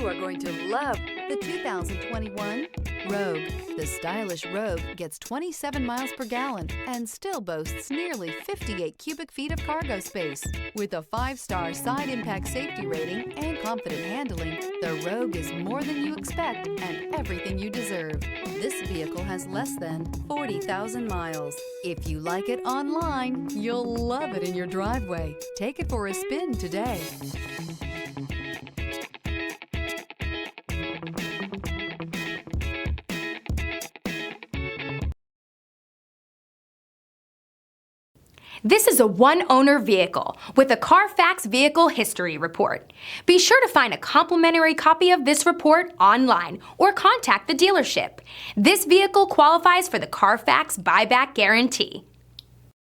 are going to love the 2021 Rogue. The stylish Rogue gets 27 miles per gallon and still boasts nearly 58 cubic feet of cargo space. With a 5-star side impact safety rating and confident handling, the Rogue is more than you expect and everything you deserve. This vehicle has less than 40,000 miles. If you like it online, you'll love it in your driveway. Take it for a spin today. This is a one-owner vehicle with a Carfax Vehicle History Report. Be sure to find a complimentary copy of this report online or contact the dealership. This vehicle qualifies for the Carfax Buyback Guarantee.